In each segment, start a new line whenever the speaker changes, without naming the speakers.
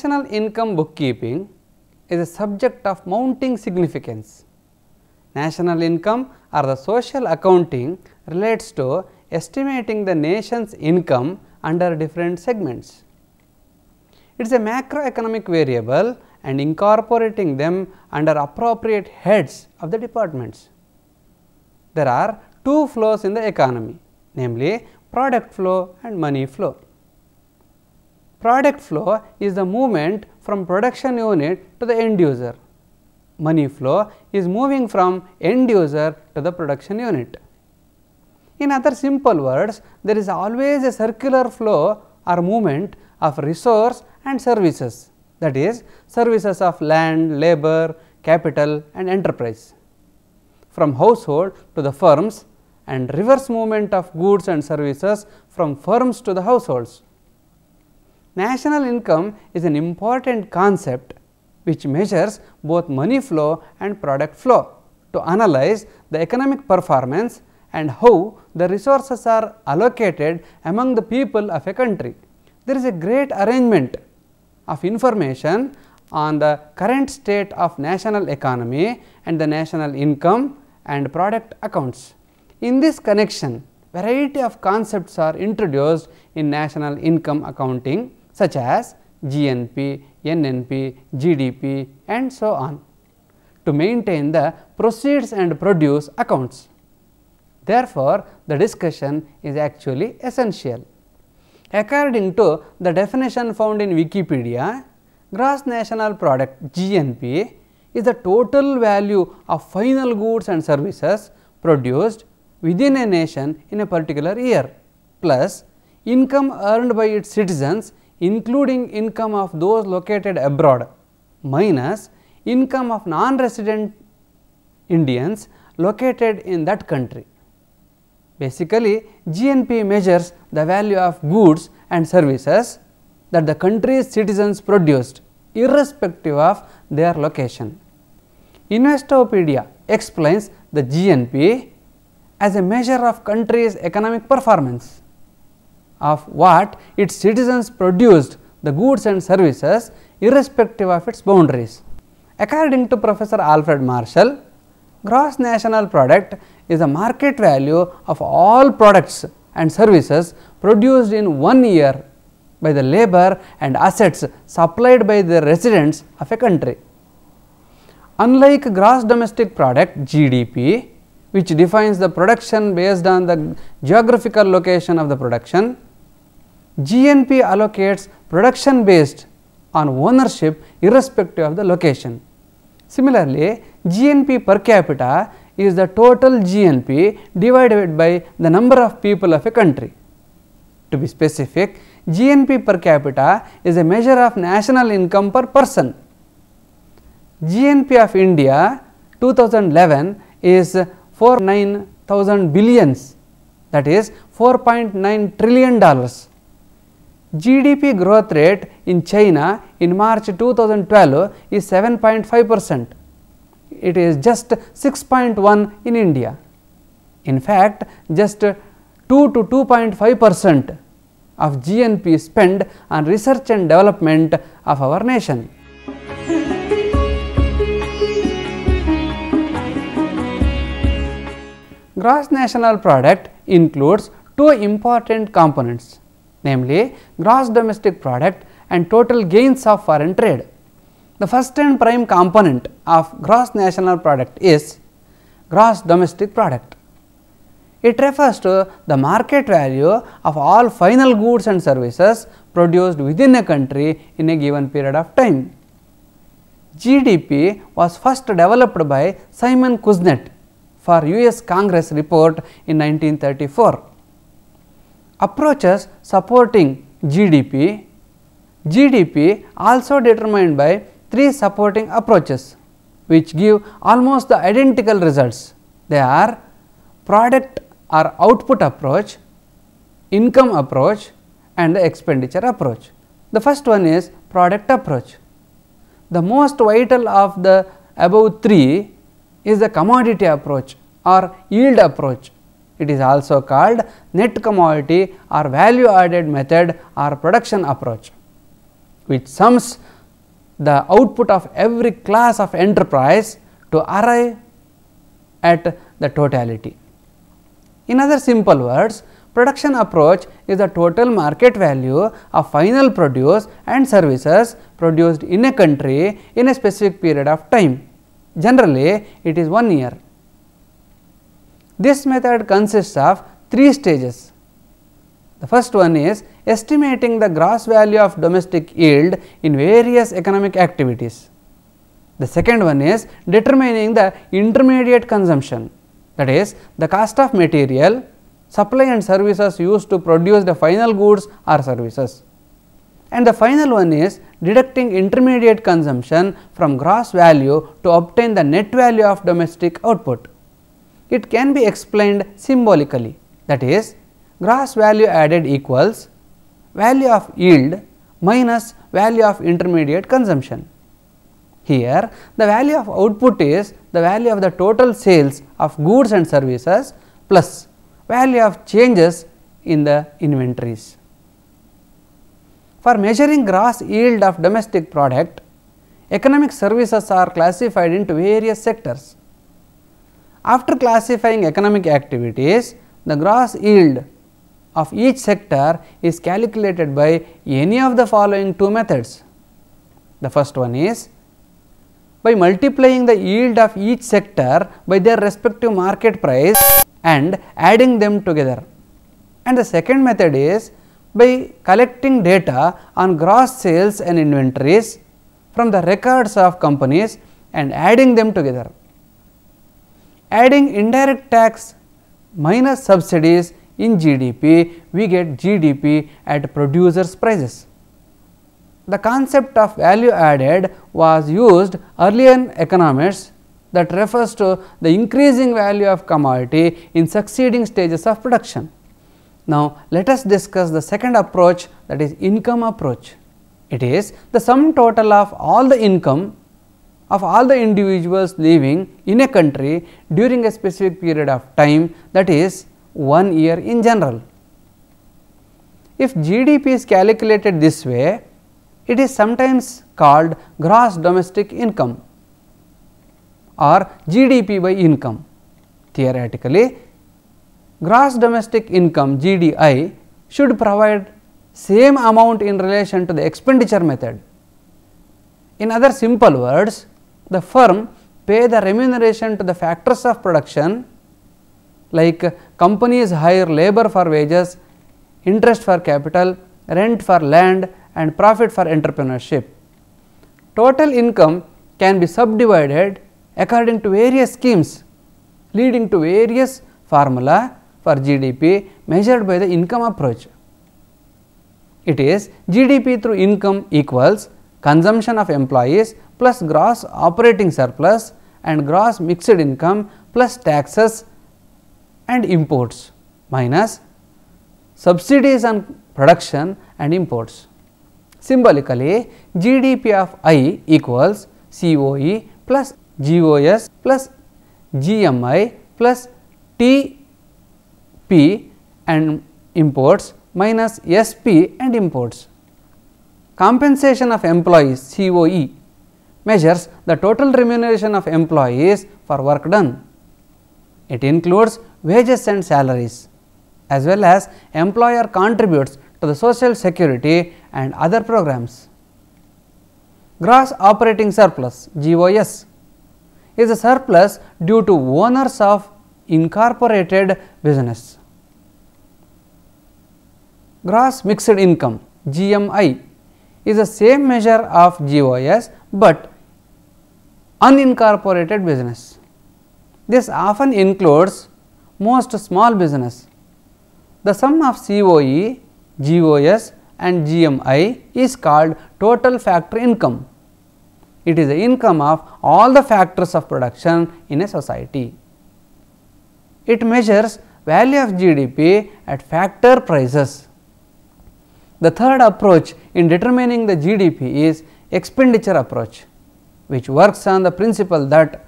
National income bookkeeping is a subject of mounting significance. National income or the social accounting relates to estimating the nation's income under different segments. It is a macroeconomic variable and incorporating them under appropriate heads of the departments. There are two flows in the economy, namely product flow and money flow. Product flow is the movement from production unit to the end user. Money flow is moving from end user to the production unit. In other simple words, there is always a circular flow or movement of resource and services, that is, services of land, labor, capital and enterprise, from household to the firms, and reverse movement of goods and services from firms to the households. National income is an important concept which measures both money flow and product flow to analyze the economic performance and how the resources are allocated among the people of a country. There is a great arrangement of information on the current state of national economy and the national income and product accounts. In this connection, variety of concepts are introduced in national income accounting such as GNP, NNP, GDP and so on to maintain the proceeds and produce accounts. Therefore, the discussion is actually essential. According to the definition found in Wikipedia, gross national product GNP is the total value of final goods and services produced within a nation in a particular year, plus income earned by its citizens including income of those located abroad, minus income of non-resident Indians located in that country. Basically, GNP measures the value of goods and services that the country's citizens produced irrespective of their location. Investopedia explains the GNP as a measure of country's economic performance, of what its citizens produced, the goods and services irrespective of its boundaries. According to Professor Alfred Marshall, gross national product is the market value of all products and services produced in 1 year by the labor and assets supplied by the residents of a country. Unlike gross domestic product GDP, which defines the production based on the geographical location of the production, GNP allocates production based on ownership irrespective of the location. Similarly, GNP per capita is the total GNP divided by the number of people of a country. To be specific, GNP per capita is a measure of national income per person. GNP of India 2011 is 49,000 billions, that is $4.9 trillion. GDP growth rate in China in March 2012 is 7.5%. It is just 6.1 in India. In fact, just 2 to 2.5% of GNP spent on research and development of our nation. Gross national product includes two important components, namely gross domestic product and total gains of foreign trade. The first and prime component of gross national product is gross domestic product. It refers to the market value of all final goods and services produced within a country in a given period of time. GDP was first developed by Simon Kuznets for US Congress report in 1934. Approaches supporting GDP also determined by three supporting approaches which give almost the identical results. They are product or output approach, income approach and the expenditure approach. The first one is product approach. The most vital of the above three is the commodity approach or yield approach. It is also called net commodity or value added method or production approach, which sums the output of every class of enterprise to arrive at the totality. In other simple words, production approach is the total market value of final produce and services produced in a country in a specific period of time. Generally, it is 1 year. This method consists of 3 stages. The first one is estimating the gross value of domestic yield in various economic activities. The second one is determining the intermediate consumption, that is the cost of material, supply and services used to produce the final goods or services. And the final one is deducting intermediate consumption from gross value to obtain the net value of domestic output. It can be explained symbolically, that is gross value added equals value of yield minus value of intermediate consumption. Here the value of output is the value of the total sales of goods and services plus value of changes in the inventories. For measuring gross yield of domestic product, economic services are classified into various sectors. After classifying economic activities, the gross yield of each sector is calculated by any of the following 2 methods. The first one is by multiplying the yield of each sector by their respective market price and adding them together, and the second method is by collecting data on gross sales and inventories from the records of companies and adding them together. Adding indirect tax minus subsidies in GDP, we get GDP at producers' prices. The concept of value added was used earlier in economics that refers to the increasing value of commodity in succeeding stages of production. Now, let us discuss the second approach, that is income approach. It is the sum total of all the income of all the individuals living in a country during a specific period of time, that is 1 year in general. If GDP is calculated this way, it is sometimes called gross domestic income or GDP by income. Theoretically, gross domestic income GDI should provide same amount in relation to the expenditure method. In other simple words, the firm pay the remuneration to the factors of production like companies hire labor for wages, interest for capital, rent for land and profit for entrepreneurship. Total income can be subdivided according to various schemes leading to various formula for GDP measured by the income approach. It is GDP through income equals consumption of employees plus gross operating surplus and gross mixed income plus taxes and imports minus subsidies on production and imports. Symbolically, GDP of I equals COE plus GOS plus GMI plus TP and imports minus SP and imports. Compensation of employees COE measures the total remuneration of employees for work done. It includes wages and salaries as well as employer contributes to the social security and other programs. Gross operating surplus GOS is a surplus due to owners of incorporated business. Gross mixed income GMI is the same measure of GOS, but unincorporated business. This often includes most small business. The sum of COE, GOS and GMI is called total factor income. It is the income of all the factors of production in a society. It measures value of GDP at factor prices. The third approach in determining the GDP is expenditure approach, which works on the principle that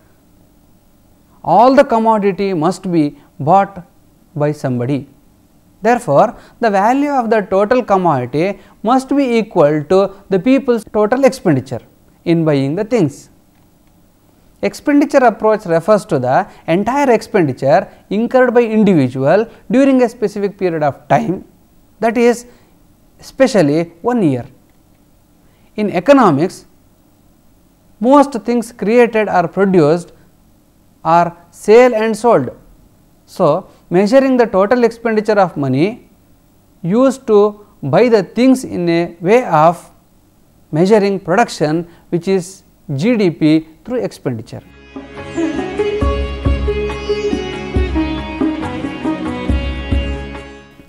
all the commodity must be bought by somebody. Therefore, the value of the total commodity must be equal to the people's total expenditure. in buying the things. Expenditure approach refers to the entire expenditure incurred by individual during a specific period of time, that is especially 1 year. In economics, most things created or produced are sale and sold. So, measuring the total expenditure of money used to buy the things in a way of measuring production, which is GDP through expenditure.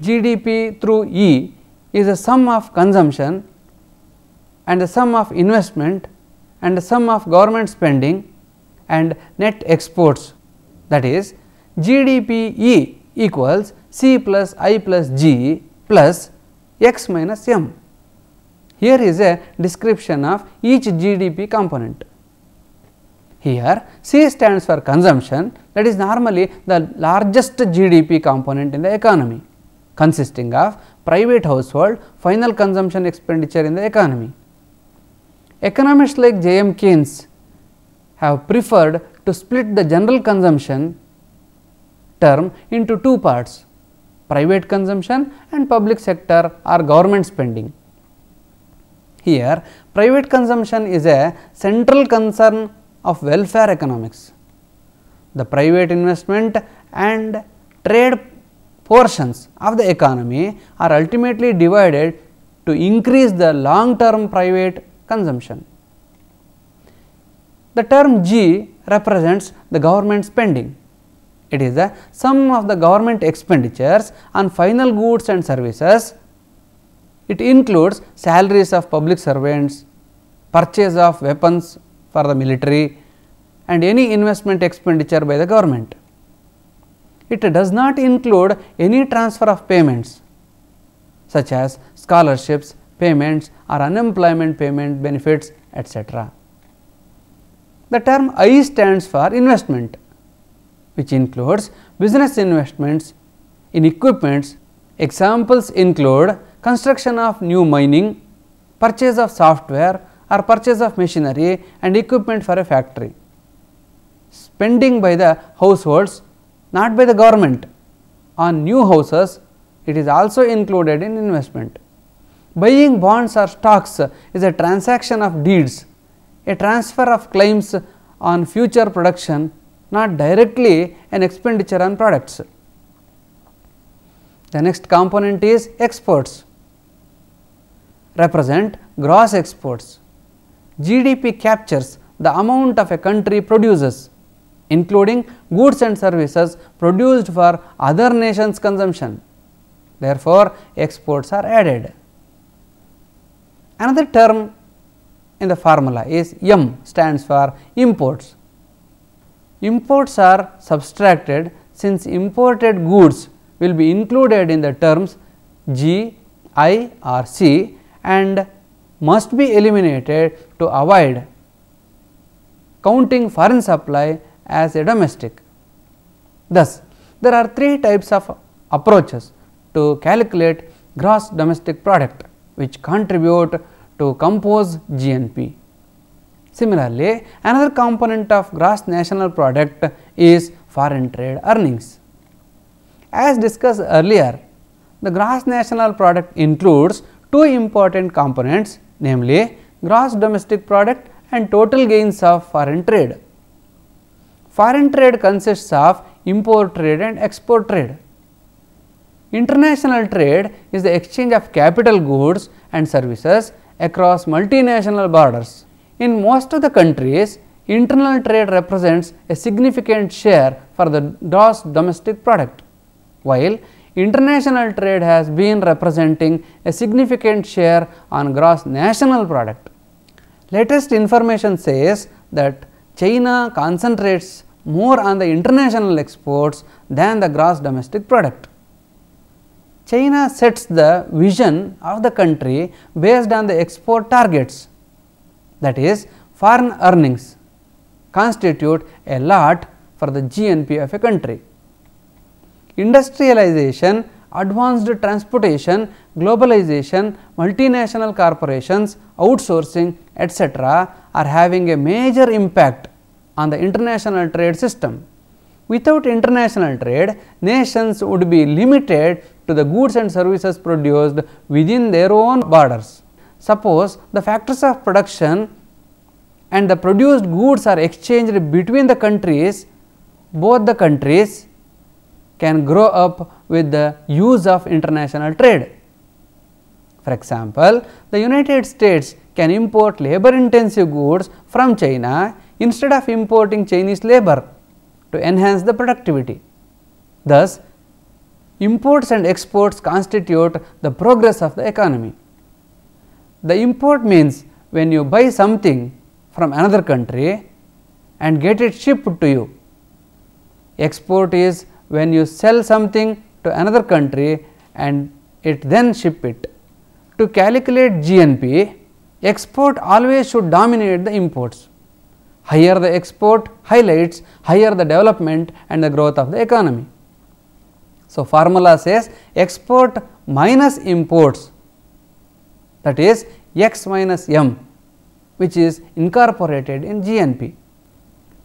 GDP through E is the sum of consumption and the sum of investment and the sum of government spending and net exports, that is GDP E equals C plus I plus G plus X minus M. Here is a description of each GDP component. Here C stands for consumption, that is normally the largest GDP component in the economy, consisting of private household final consumption expenditure in the economy. Economists like J.M. Keynes have preferred to split the general consumption term into two parts, private consumption and public sector or government spending. Here private consumption is a central concern of welfare economics. The private investment and trade portions of the economy are ultimately divided to increase the long term private consumption. The term G represents the government spending. It is the sum of the government expenditures on final goods and services. It includes salaries of public servants, purchase of weapons for the military and any investment expenditure by the government. It does not include any transfer of payments such as scholarships, payments or unemployment payment benefits, etc. The term I stands for investment, which includes business investments in equipments. Examples include construction of new mining, purchase of software or purchase of machinery and equipment for a factory. Spending by the households, not by the government, on new houses, it is also included in investment. Buying bonds or stocks is a transaction of deeds, a transfer of claims on future production, not directly an expenditure on products. The next component is exports, represent gross exports. GDP captures the amount of a country produces, including goods and services produced for other nations' consumption. Therefore, exports are added. Another term in the formula is M, stands for imports. Imports are subtracted since imported goods will be included in the terms G, I or C and must be eliminated to avoid counting foreign supply as a domestic. Thus, there are three types of approaches to calculate gross domestic product which contribute to compose GNP. Similarly, another component of gross national product is foreign trade earnings. As discussed earlier, the gross national product includes two important components, namely gross domestic product and total gains of foreign trade. Foreign trade consists of import trade and export trade. International trade is the exchange of capital goods and services across multinational borders. In most of the countries, internal trade represents a significant share for the gross domestic product, while international trade has been representing a significant share on gross national product. Latest information says that China concentrates more on the international exports than the gross domestic product. China sets the vision of the country based on the export targets, that is, foreign earnings constitute a lot for the GNP of a country. Industrialization advanced transportation, globalization, multinational corporations, outsourcing, etc. are having a major impact on the international trade system. Without international trade, nations would be limited to the goods and services produced within their own borders. Suppose the factors of production and the produced goods are exchanged between the countries, both the countries can grow up with the use of international trade. For example, the United States can import labor intensive goods from China instead of importing Chinese labor to enhance the productivity. Thus, imports and exports constitute the progress of the economy. The import means when you buy something from another country and get it shipped to you. Export is when you sell something to another country and it then ship it. To calculate GNP, export always should dominate the imports. Higher the export highlights higher the development and the growth of the economy. So, formula says export minus imports, that is x minus m, which is incorporated in GNP.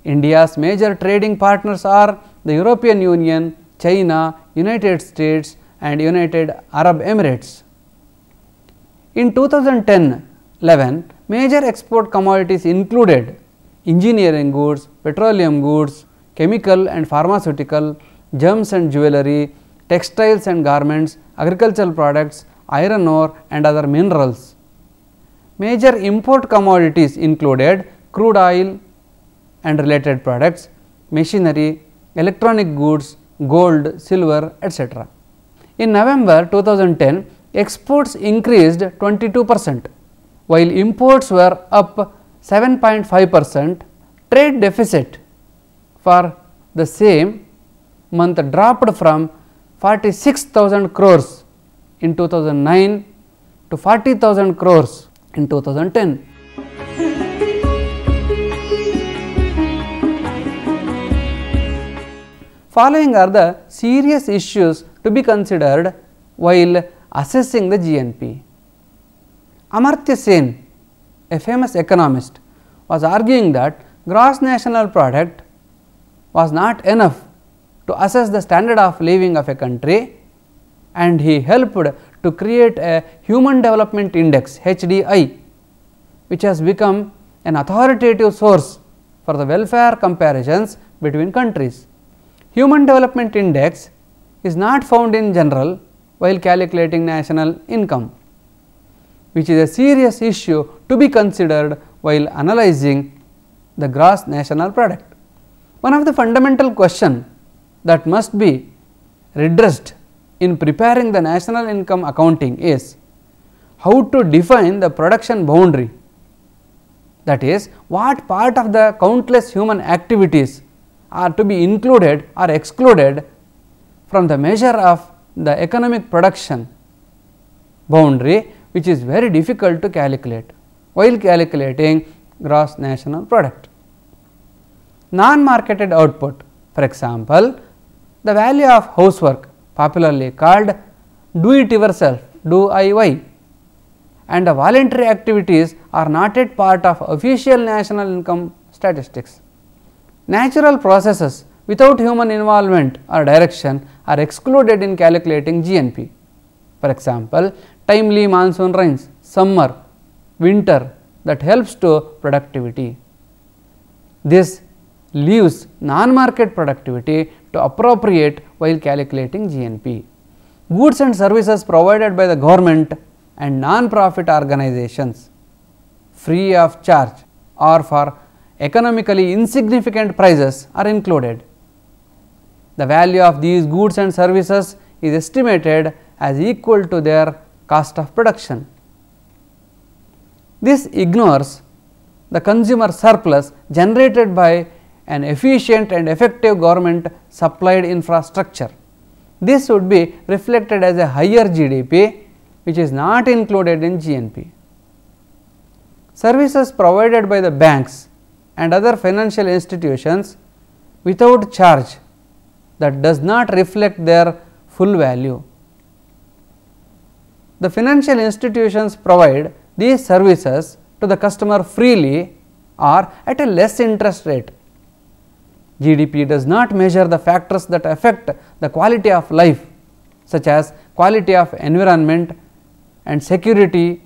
India's major trading partners are the European Union, China, United States and United Arab Emirates. In 2010-11, major export commodities included engineering goods, petroleum goods, chemical and pharmaceutical, gems and jewellery, textiles and garments, agricultural products, iron ore and other minerals. Major import commodities included crude oil and related products, machinery, electronic goods, gold, silver, etc. In November 2010, exports increased 22%, while imports were up 7.5%. Trade deficit for the same month dropped from 46,000 crores in 2009 to 40,000 crores in 2010. Following are the serious issues to be considered while assessing the GNP. Amartya Sen, a famous economist, was arguing that gross national product was not enough to assess the standard of living of a country, and he helped to create a Human Development Index HDI, which has become an authoritative source for the welfare comparisons between countries. Human Development Index is not found in general while calculating national income, which is a serious issue to be considered while analyzing the gross national product. One of the fundamental questions that must be redressed in preparing the national income accounting is how to define the production boundary, that is, what part of the countless human activities are to be included or excluded from the measure of the economic production boundary, which is very difficult to calculate while calculating gross national product. Non-marketed output, for example, the value of housework, popularly called do it yourself, DIY, and the voluntary activities are not yet part of official national income statistics. Natural processes without human involvement or direction are excluded in calculating GNP. For example, timely monsoon rains, summer, winter, that helps to productivity. This leaves non-market productivity to appropriate while calculating GNP. Goods and services provided by the government and non-profit organizations free of charge or for economically insignificant prices are included. The value of these goods and services is estimated as equal to their cost of production. This ignores the consumer surplus generated by an efficient and effective government supplied infrastructure. This would be reflected as a higher GDP, which is not included in GNP. Services provided by the banks and other financial institutions without charge that does not reflect their full value. the financial institutions provide these services to the customer freely or at a less interest rate. GDP does not measure the factors that affect the quality of life, such as quality of environment and security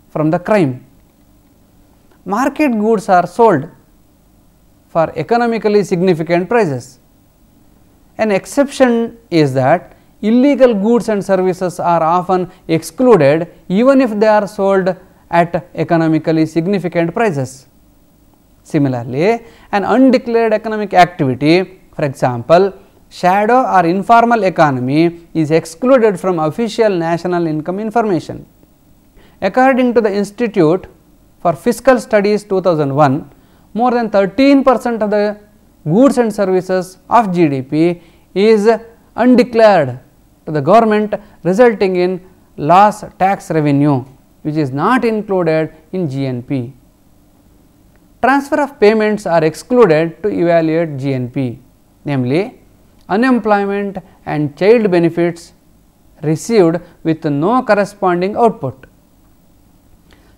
from the crime. Market goods are sold for economically significant prices. An exception is that illegal goods and services are often excluded even if they are sold at economically significant prices. Similarly, an undeclared economic activity, for example, shadow or informal economy, is excluded from official national income information. According to the Institute for Fiscal Studies 2001, more than 13% of the goods and services of GDP is undeclared to the government, resulting in loss tax revenue, which is not included in GNP. Transfer of payments are excluded to evaluate GNP, namely unemployment and child benefits received with no corresponding output.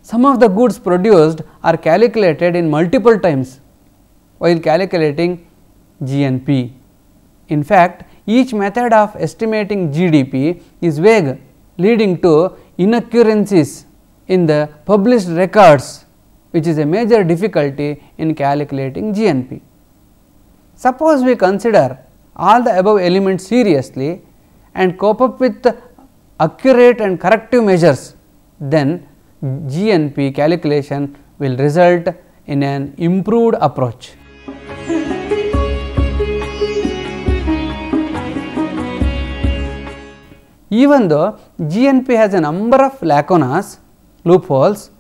Some of the goods produced are calculated in multiple times while calculating GNP. In fact, each method of estimating GDP is vague, leading to inaccuracies in the published records, which is a major difficulty in calculating GNP. Suppose we consider all the above elements seriously and cope up with accurate and corrective measures, then GNP calculation will result in an improved approach. Even though GNP has a number of lacunas, loopholes,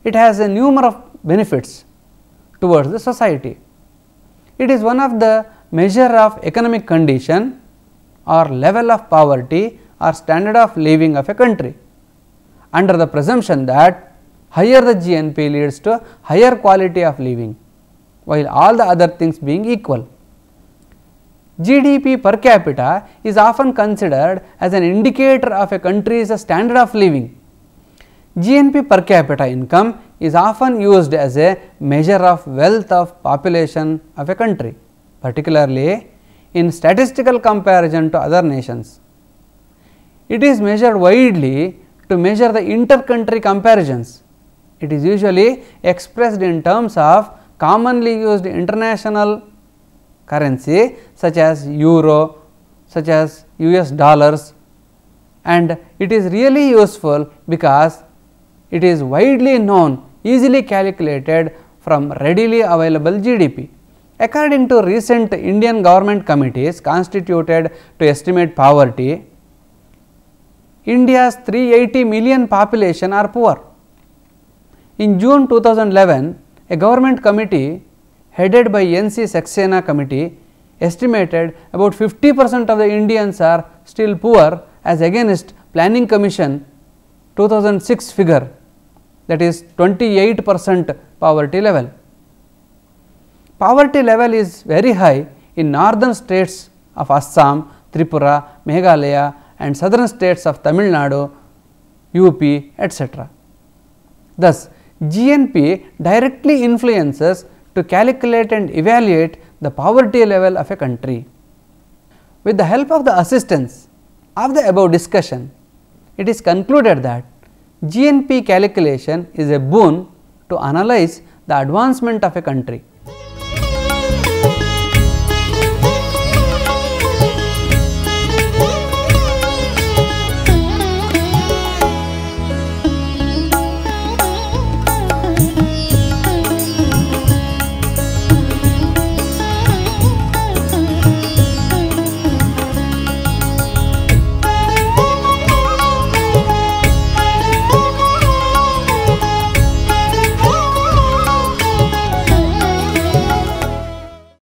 it has a number of benefits towards the society. It is one of the measure of economic condition or level of poverty or standard of living of a country, under the presumption that higher the GNP leads to higher quality of living, while all the other things being equal. GDP per capita is often considered as an indicator of a country's standard of living. GNP per capita income is often used as a measure of wealth of population of a country, particularly in statistical comparison to other nations. It is measured widely to measure the inter-country comparisons. It is usually expressed in terms of commonly used international currency such as euro, such as US dollars, and it is really useful because it is widely known, easily calculated from readily available GDP. According to recent Indian government committees constituted to estimate poverty, India's 380 million population are poor. In June 2011, a government committee headed by NC Saxena committee estimated about 50% of the Indians are still poor as against Planning Commission 2006 figure, that is 28% poverty level. Poverty level is very high in northern states of Assam, Tripura, Meghalaya and southern states of Tamil Nadu, UP, etc. Thus, GNP directly influences to calculate and evaluate the poverty level of a country. With the help of the assistance of the above discussion, it is concluded that GNP calculation is a boon to analyze the advancement of a country.